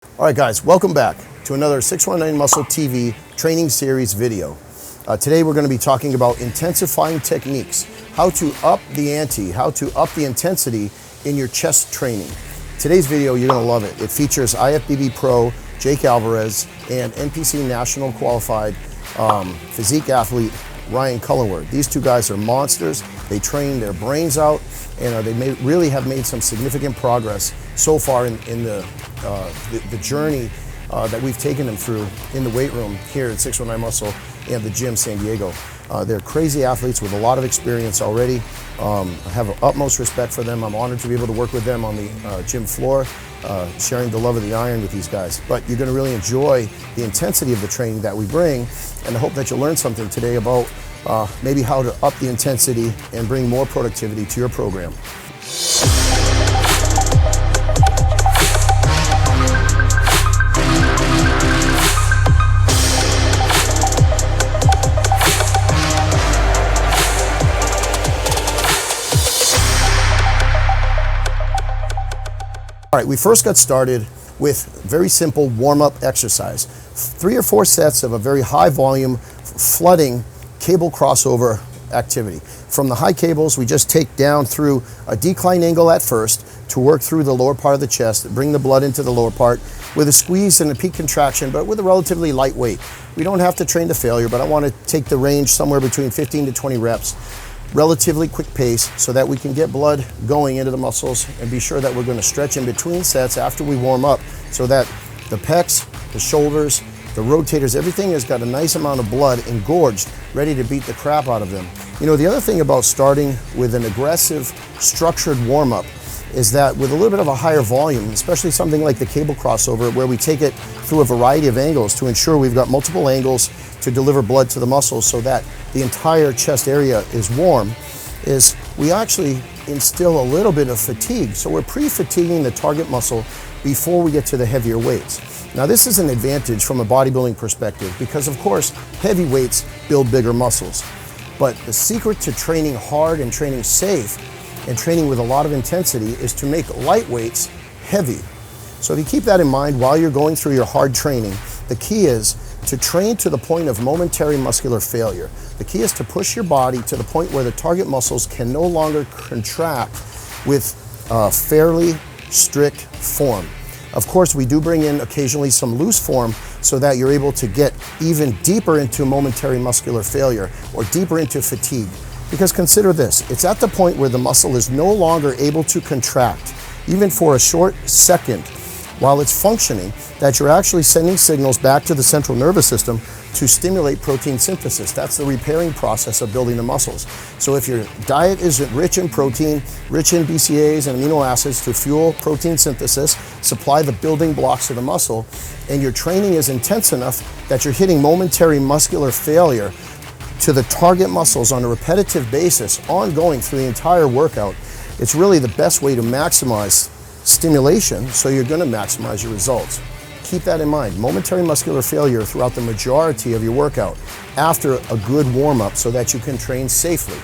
All right, guys, welcome back to another 619 Muscle TV training series video. Today we're going to be talking about intensifying techniques, how to up the ante, how to up the intensity in your chest training. Today's video, you're going to love it. It features IFBB Pro Jake Alvarez and NPC National Qualified physique athlete Ryan Cullenward. These two guys are monsters. They train their brains out, and they really have made some significant progress so far in the journey that we've taken them through in the weight room here at 619 Muscle and the gym San Diego. They're crazy athletes with a lot of experience already. I have utmost respect for them. I'm honored to be able to work with them on the gym floor, sharing the love of the iron with these guys. But you're going to really enjoy the intensity of the training that we bring, and I hope that you'll learn something today about maybe how to up the intensity and bring more productivity to your program. All right, we first got started with very simple warm-up exercise. 3 or 4 sets of a very high volume flooding cable crossover activity. From the high cables, we just take down through a decline angle at first to work through the lower part of the chest, bring the blood into the lower part with a squeeze and a peak contraction, but with a relatively light weight. We don't have to train to failure, but I want to take the range somewhere between 15 to 20 reps. Relatively quick pace so that we can get blood going into the muscles and be sure that we're going to stretch in between sets after we warm up so that the pecs, the shoulders, the rotators, everything has got a nice amount of blood engorged, ready to beat the crap out of them. You know, the other thing about starting with an aggressive, structured warm-up is that with a little bit of a higher volume, especially something like the cable crossover where we take it through a variety of angles to ensure we've got multiple angles to deliver blood to the muscles so that the entire chest area is warm, is we actually instill a little bit of fatigue. So we're pre-fatiguing the target muscle before we get to the heavier weights. Now this is an advantage from a bodybuilding perspective because of course heavy weights build bigger muscles. But the secret to training hard and training safe and training with a lot of intensity is to make light weights heavy. So if you keep that in mind while you're going through your hard training, the key is to train to the point of momentary muscular failure. The key is to push your body to the point where the target muscles can no longer contract with fairly strict form. Of course, we do bring in occasionally some loose form so that you're able to get even deeper into momentary muscular failure or deeper into fatigue. Because consider this, it's at the point where the muscle is no longer able to contract, even for a short second, while it's functioning, that you're actually sending signals back to the central nervous system to stimulate protein synthesis. That's the repairing process of building the muscles. So if your diet is rich in protein, rich in BCAAs and amino acids to fuel protein synthesis, supply the building blocks of the muscle, and your training is intense enough that you're hitting momentary muscular failure to the target muscles on a repetitive basis, ongoing through the entire workout, it's really the best way to maximize stimulation, so you're going to maximize your results. Keep that in mind. Momentary muscular failure throughout the majority of your workout after a good warm-up so that you can train safely.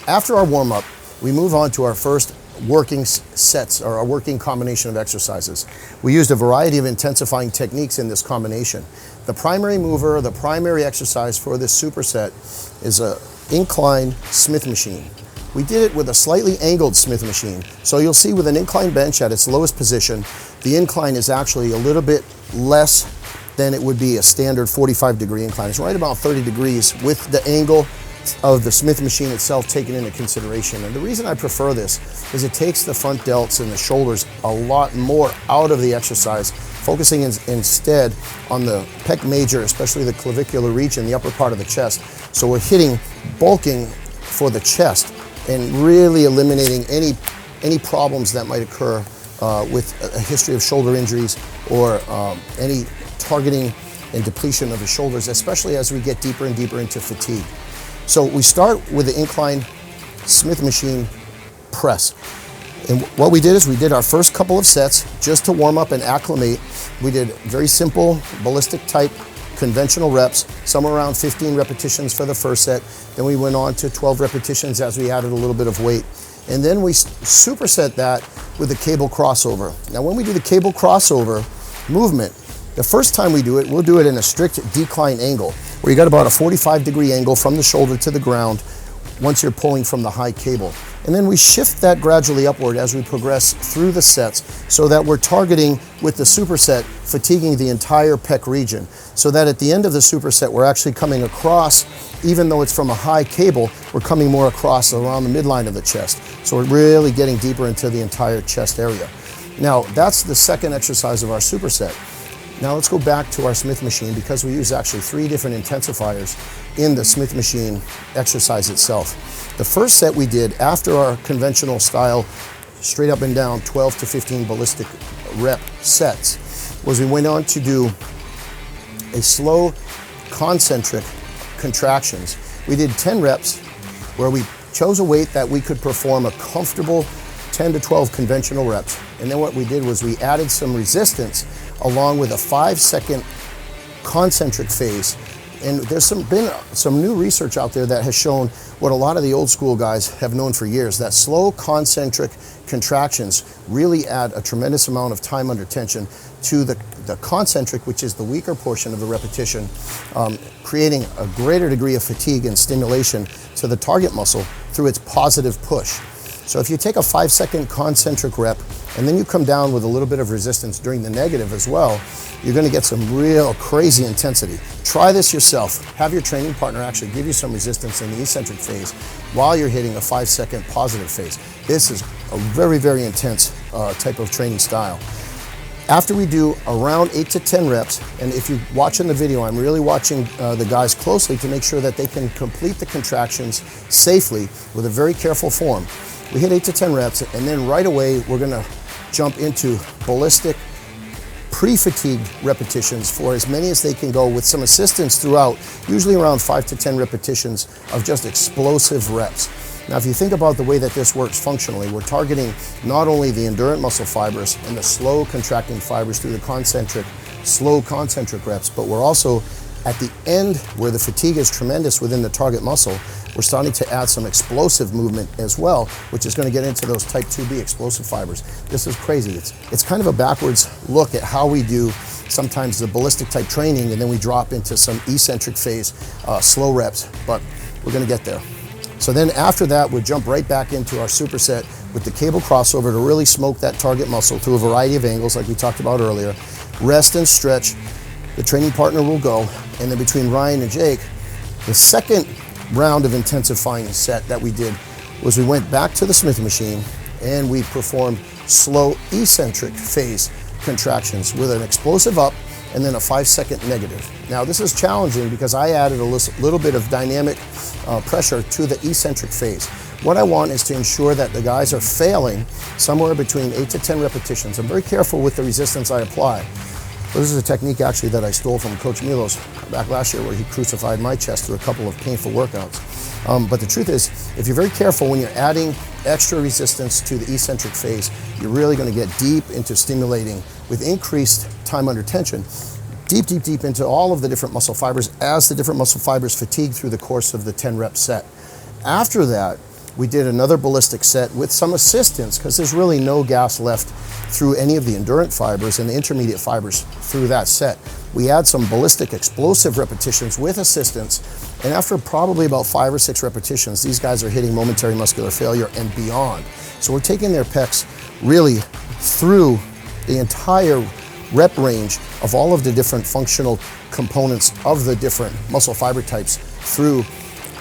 After our warm-up, we move on to our first working sets or our working combination of exercises. We used a variety of intensifying techniques in this combination. The primary mover, the primary exercise for this superset is an incline Smith machine. We did it with a slightly angled Smith machine. So you'll see with an incline bench at its lowest position, the incline is actually a little bit less than it would be a standard 45-degree incline. It's right about 30 degrees with the angle of the Smith machine itself taken into consideration. And the reason I prefer this is it takes the front delts and the shoulders a lot more out of the exercise, focusing instead on the pec major, especially the clavicular region, the upper part of the chest. So we're hitting bulking for the chest and really eliminating any problems that might occur with a history of shoulder injuries or any targeting and depletion of the shoulders, especially as we get deeper and deeper into fatigue. So we start with the incline Smith machine press. And what we did is we did our first couple of sets just to warm up and acclimate. We did very simple ballistic type conventional reps, somewhere around 15 repetitions for the first set. Then we went on to 12 repetitions as we added a little bit of weight. And then we superset that with the cable crossover. Now when we do the cable crossover, movement, the first time we do it, we'll do it in a strict decline angle, where you got about a 45-degree angle from the shoulder to the ground once you're pulling from the high cable. And then we shift that gradually upward as we progress through the sets, so that we're targeting with the superset, fatiguing the entire pec region, so that at the end of the superset, we're actually coming across, even though it's from a high cable, we're coming more across around the midline of the chest. So we're really getting deeper into the entire chest area. Now, that's the second exercise of our superset. Now let's go back to our Smith machine, because we use actually 3 different intensifiers in the Smith machine exercise itself. The first set we did after our conventional style, straight up and down 12 to 15 ballistic rep sets, was we went on to do a slow concentric contractions. We did 10 reps where we chose a weight that we could perform a comfortable 10 to 12 conventional reps. And then what we did was we added some resistance along with a 5-second concentric phase. And there's been some new research out there that has shown what a lot of the old school guys have known for years, that slow concentric contractions really add a tremendous amount of time under tension to the concentric, which is the weaker portion of the repetition, creating a greater degree of fatigue and stimulation to the target muscle through its positive push. So if you take a 5-second concentric rep and then you come down with a little bit of resistance during the negative as well, you're going to get some real crazy intensity. Try this yourself. Have your training partner actually give you some resistance in the eccentric phase while you're hitting a 5-second positive phase. This is a very, very intense type of training style. After we do around 8 to 10 reps, and if you're watching the video, I'm really watching the guys closely to make sure that they can complete the contractions safely with a very careful form. We hit 8 to 10 reps, and then right away we're going to jump into ballistic pre-fatigued repetitions for as many as they can go, with some assistance throughout, usually around 5 to 10 repetitions of just explosive reps. Now, if you think about the way that this works functionally, we're targeting not only the endurance muscle fibers and the slow contracting fibers through the slow concentric reps, but we're also at the end where the fatigue is tremendous within the target muscle, we're starting to add some explosive movement as well, which is going to get into those type 2B explosive fibers. This is crazy. It's kind of a backwards look at how we do sometimes the ballistic type training, and then we drop into some eccentric phase, slow reps, but we're going to get there. So then after that, we'll jump right back into our superset with the cable crossover to really smoke that target muscle through a variety of angles like we talked about earlier. Rest and stretch. The training partner will go, and then between Ryan and Jake, the second round of intensifying set that we did was we went back to the Smith machine and we performed slow eccentric phase contractions with an explosive up and then a 5-second negative. Now this is challenging because I added a little bit of dynamic pressure to the eccentric phase. What I want is to ensure that the guys are failing somewhere between 8 to 10 repetitions. I'm very careful with the resistance I apply. This is a technique actually that I stole from Coach Milos back last year, where he crucified my chest through a couple of painful workouts. But the truth is, if you're very careful when you're adding extra resistance to the eccentric phase, you're really going to get deep into stimulating with increased time under tension, deep into all of the different muscle fibers as the different muscle fibers fatigue through the course of the 10-rep set. After that, we did another ballistic set with some assistance, because there's really no gas left through any of the endurance fibers and the intermediate fibers through that set. We add some ballistic explosive repetitions with assistance, and after probably about 5 or 6 repetitions, these guys are hitting momentary muscular failure and beyond. So we're taking their pecs really through the entire rep range of all of the different functional components of the different muscle fiber types through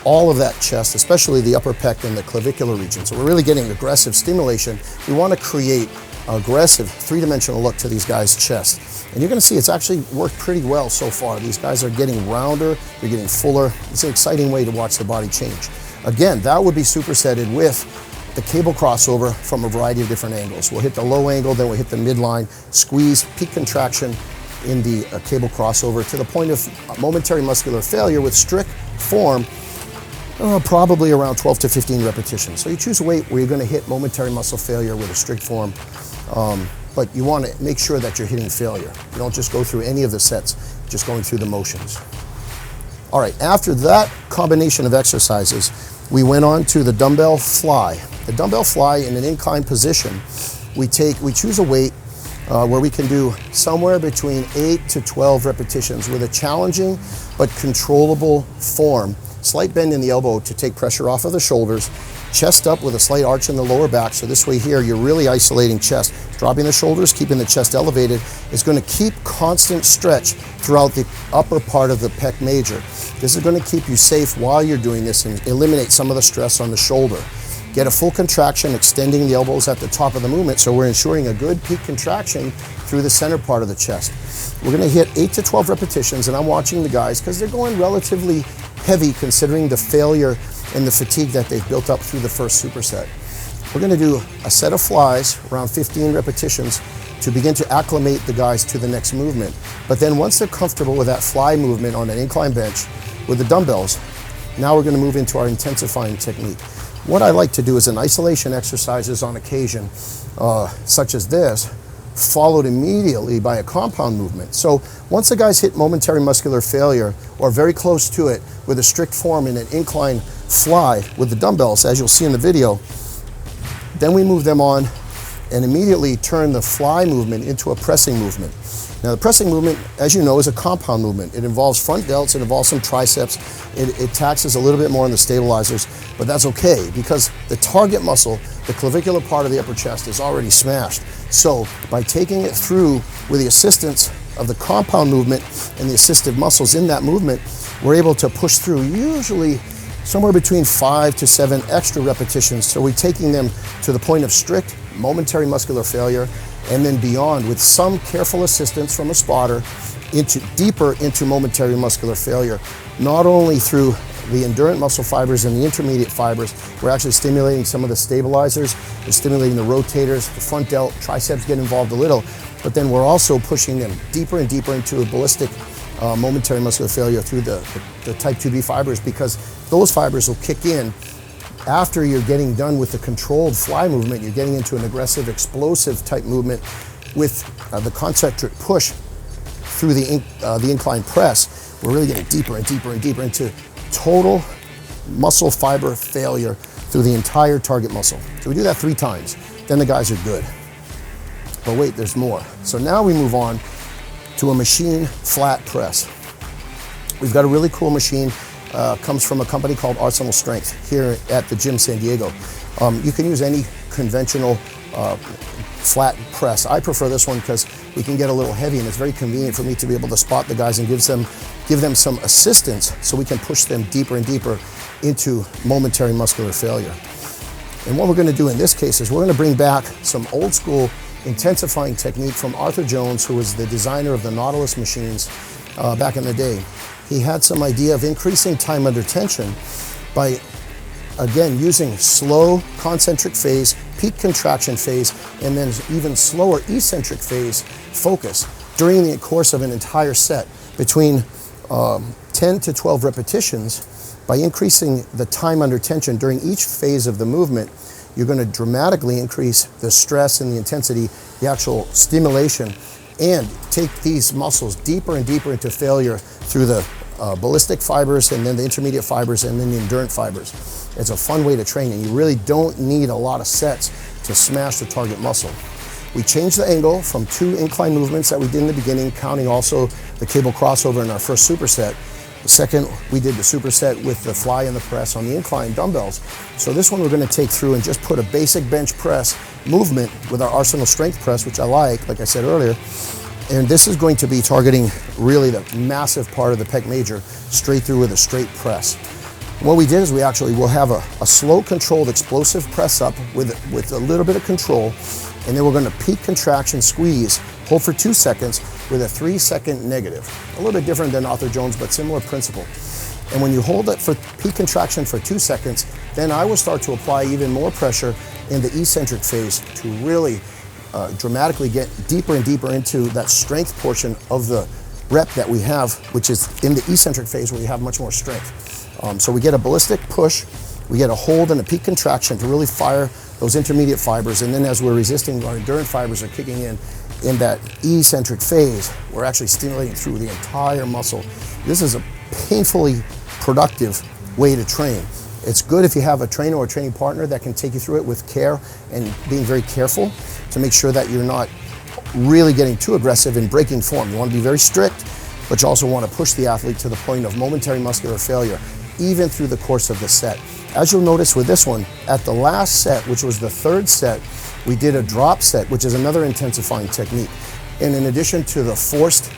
all of that chest, especially the upper pec and the clavicular region. So we're really getting aggressive stimulation. We want to create aggressive 3-dimensional look to these guys' chest. And you're going to see it's actually worked pretty well so far. These guys are getting rounder, they're getting fuller. It's an exciting way to watch the body change. Again, that would be supersetted with the cable crossover from a variety of different angles. We'll hit the low angle, then we'll hit the midline, squeeze, peak contraction in the cable crossover to the point of momentary muscular failure with strict form, probably around 12 to 15 repetitions. So you choose a weight where you're going to hit momentary muscle failure with a strict form, but you want to make sure that you're hitting failure. You don't just go through any of the sets, just going through the motions. All right, after that combination of exercises, we went on to the dumbbell fly. The dumbbell fly in an incline position, we choose a weight where we can do somewhere between 8 to 12 repetitions with a challenging but controllable form. Slight bend in the elbow to take pressure off of the shoulders, chest up with a slight arch in the lower back, so this way here you're really isolating chest. Dropping the shoulders, keeping the chest elevated is going to keep constant stretch throughout the upper part of the pec major. This is going to keep you safe while you're doing this and eliminate some of the stress on the shoulder. Get a full contraction, extending the elbows at the top of the movement, so we're ensuring a good peak contraction through the center part of the chest. We're going to hit 8 to 12 repetitions, and I'm watching the guys because they're going relatively heavy considering the failure and the fatigue that they've built up through the first superset. We're going to do a set of flies, around 15 repetitions, to begin to acclimate the guys to the next movement. But then once they're comfortable with that fly movement on an incline bench with the dumbbells, now we're going to move into our intensifying technique. What I like to do is an isolation exercises on occasion, such as this, followed immediately by a compound movement. So once the guys hit momentary muscular failure or very close to it with a strict form in an incline fly with the dumbbells, as you'll see in the video, then we move them on and immediately turn the fly movement into a pressing movement. Now the pressing movement, as you know, is a compound movement. It involves front delts, it involves some triceps, it taxes a little bit more on the stabilizers, but that's okay because the target muscle, the clavicular part of the upper chest, is already smashed. So by taking it through with the assistance of the compound movement and the assistive muscles in that movement, we're able to push through usually somewhere between 5 to 7 extra repetitions. So we're taking them to the point of strict momentary muscular failure and then beyond with some careful assistance from a spotter deeper into momentary muscular failure, not only through the endurance muscle fibers and the intermediate fibers. We're actually stimulating some of the stabilizers, we're stimulating the rotators, the front delt, triceps get involved a little, but then we're also pushing them deeper and deeper into a ballistic momentary muscular failure through the type 2B fibers, because those fibers will kick in after you're getting done with the controlled fly movement. You're getting into an aggressive, explosive type movement with the concentric push through the incline press. We're really getting deeper and deeper and deeper into total muscle fiber failure through the entire target muscle. So we do that 3 times, then the guys are good. But wait, there's more. So now we move on to a machine flat press. We've got a really cool machine, comes from a company called Arsenal Strength here at the gym San Diego. You can use any conventional flat press. I prefer this one because we can get a little heavy and it's very convenient for me to be able to spot the guys and give them some assistance so we can push them deeper and deeper into momentary muscular failure. And what we're going to do in this case is we're going to bring back some old school intensifying technique from Arthur Jones, who was the designer of the Nautilus machines back in the day. He had some idea of increasing time under tension by, again, using slow concentric phase, peak contraction phase, and then even slower eccentric phase focus during the course of an entire set between 10 to 12 repetitions. By increasing the time under tension during each phase of the movement, you're going to dramatically increase the stress and the intensity, the actual stimulation, and take these muscles deeper and deeper into failure through the ballistic fibers and then the intermediate fibers and then the endurance fibers. It's a fun way to train, and you really don't need a lot of sets to smash the target muscle. We changed the angle from 2 incline movements that we did in the beginning, counting also the cable crossover in our first superset. The second, we did the superset with the fly and the press on the incline dumbbells. So this one we're going to take through and just put a basic bench press movement with our Arsenal Strength press, which I like I said earlier. And this is going to be targeting really the massive part of the pec major straight through with a straight press. What we did is we actually will have a slow controlled explosive press up with a little bit of control, and then we're going to peak contraction squeeze, hold for 2 seconds with a 3-second negative. A little bit different than Arthur Jones, but similar principle. And when you hold it for peak contraction for 2 seconds, then I will start to apply even more pressure in the eccentric phase to really dramatically get deeper and deeper into that strength portion of the rep that we have, which is in the eccentric phase where you have much more strength. So we get a ballistic push, we get a hold and a peak contraction to really fire those intermediate fibers, and then as we're resisting, our endurance fibers are kicking in that eccentric phase, we're actually stimulating through the entire muscle. This is a painfully productive way to train. It's good if you have a trainer or a training partner that can take you through it with care and being very careful to make sure that you're not really getting too aggressive in breaking form. You want to be very strict, but you also want to push the athlete to the point of momentary muscular failure, even through the course of the set. As you'll notice with this one, at the last set, which was the third set, we did a drop set, which is another intensifying technique. And in addition to the forced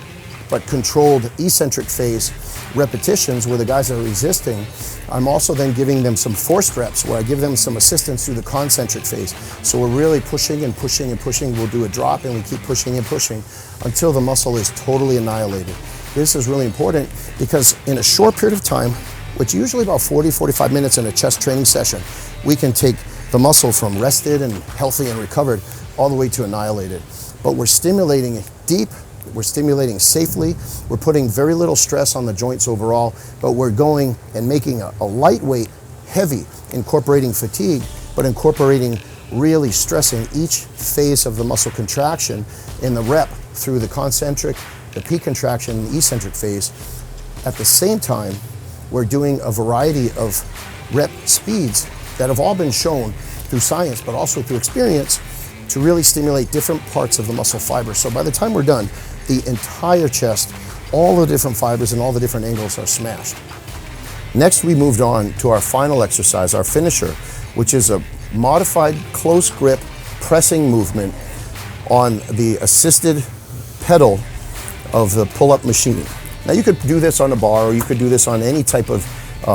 but controlled eccentric phase repetitions where the guys are resisting, I'm also then giving them some forced reps where I give them some assistance through the concentric phase. So we're really pushing and pushing and pushing. We'll do a drop and we keep pushing and pushing until the muscle is totally annihilated. This is really important because in a short period of time, which usually about 40-45 minutes in a chest training session, we can take the muscle from rested and healthy and recovered all the way to annihilated. But we're stimulating deep, we're stimulating safely, we're putting very little stress on the joints overall, but we're going and making a lightweight, heavy, incorporating fatigue, but incorporating really stressing each phase of the muscle contraction in the rep through the concentric, the peak contraction, and the eccentric phase. At the same time, we're doing a variety of rep speeds that have all been shown through science, but also through experience, to really stimulate different parts of the muscle fiber. So by the time we're done, the entire chest, all the different fibers and all the different angles are smashed. Next, we moved on to our final exercise, our finisher, which is a modified close grip pressing movement on the assisted pedal of the pull-up machine. Now you could do this on a bar or you could do this on any type of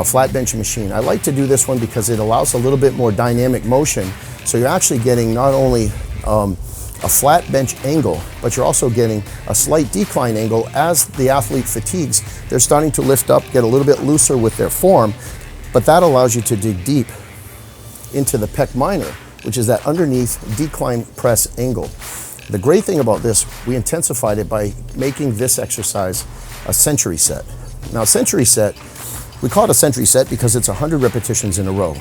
flat bench machine. I like to do this one because it allows a little bit more dynamic motion. So you're actually getting not only a flat bench angle, but you're also getting a slight decline angle as the athlete fatigues. They're starting to lift up, get a little bit looser with their form, but that allows you to dig deep into the pec minor, which is that underneath decline press angle. The great thing about this, we intensified it by making this exercise a century set. Now, century set, we call it a century set because it's 100 repetitions in a row.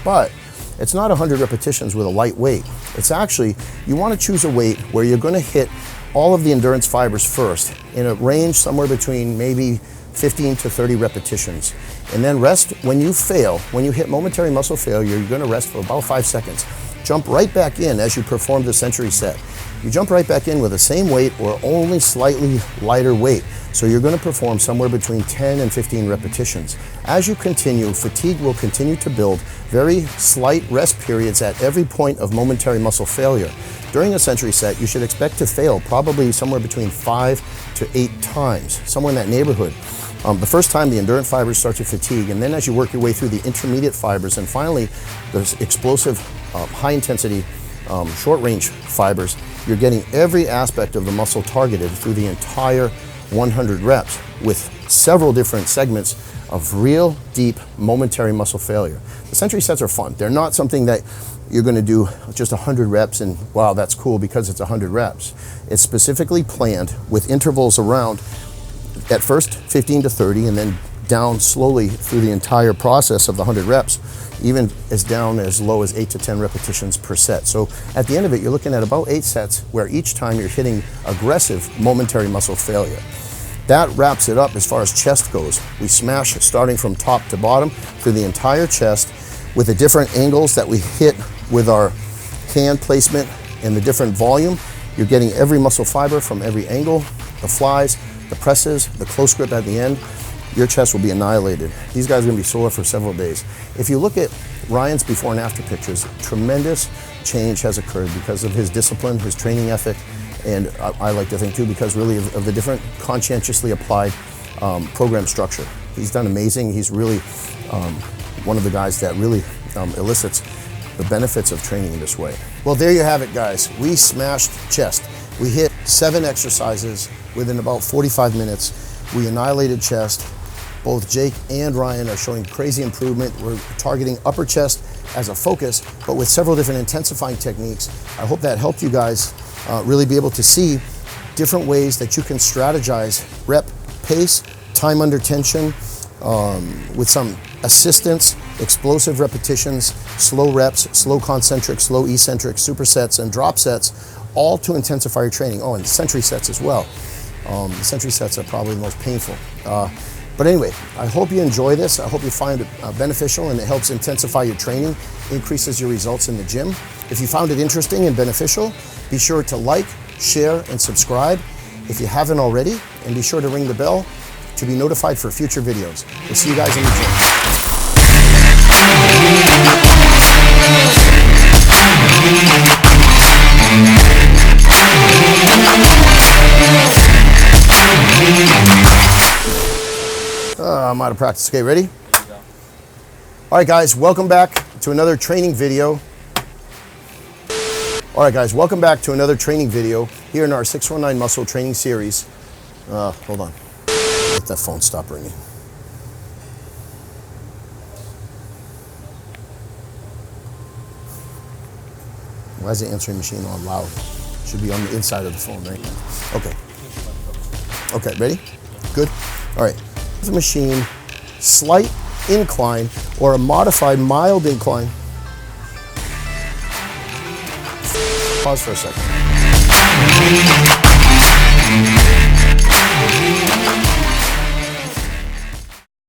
But it's not 100 repetitions with a light weight. It's actually, you want to choose a weight where you're going to hit all of the endurance fibers first in a range somewhere between maybe 15 to 30 repetitions. And then rest when you fail, when you hit momentary muscle failure, you're going to rest for about 5 seconds. Jump right back in as you perform the century set. You jump right back in with the same weight or only slightly lighter weight. So you're going to perform somewhere between 10 and 15 repetitions. As you continue, fatigue will continue to build, very slight rest periods at every point of momentary muscle failure. During a century set, you should expect to fail probably somewhere between 5 to 8 times, somewhere in that neighborhood. The first time the endurance fibers start to fatigue, and then as you work your way through the intermediate fibers, and finally the explosive, high intensity, short range fibers, you're getting every aspect of the muscle targeted through the entire 100 reps with several different segments of real deep momentary muscle failure. The century sets are fun. They're not something that you're going to do just 100 reps and wow, that's cool because it's 100 reps. It's specifically planned with intervals around at first 15 to 30 and then down slowly through the entire process of the 100 reps, even as down as low as 8 to 10 repetitions per set. So at the end of it, you're looking at about 8 sets where each time you're hitting aggressive momentary muscle failure. That wraps it up as far as chest goes. We smash starting from top to bottom through the entire chest with the different angles that we hit with our hand placement and the different volume. You're getting every muscle fiber from every angle, the flies, the presses, the close grip at the end. Your chest will be annihilated. These guys are gonna be sore for several days. If you look at Ryan's before and after pictures, tremendous change has occurred because of his discipline, his training ethic, and I like to think too, because really of the different conscientiously applied program structure. He's done amazing. He's really one of the guys that really elicits the benefits of training in this way. Well, there you have it, guys. We smashed chest. We hit 7 exercises within about 45 minutes. We annihilated chest. Both Jake and Ryan are showing crazy improvement. We're targeting upper chest as a focus, but with several different intensifying techniques. I hope that helped you guys really be able to see different ways that you can strategize rep pace, time under tension, with some assistance, explosive repetitions, slow reps, slow concentric, slow eccentric, supersets, and drop sets, all to intensify your training. Oh, and century sets as well. The century sets are probably the most painful. But anyway, I hope you enjoy this. I hope you find it beneficial and it helps intensify your training, increases your results in the gym. If you found it interesting and beneficial, be sure to like, share, and subscribe if you haven't already, and be sure to ring the bell to be notified for future videos. We'll see you guys in the gym. I'm out of practice. Okay, ready? All right, guys, welcome back to another training video. All right, guys, welcome back to another training video here in our 619 muscle training series. Hold on. Let that phone stop ringing. Why is the answering machine on loud? Should be on the inside of the phone, right? Okay. Okay, ready? Good. All right. The machine, slight incline or a modified mild incline. Pause for a second.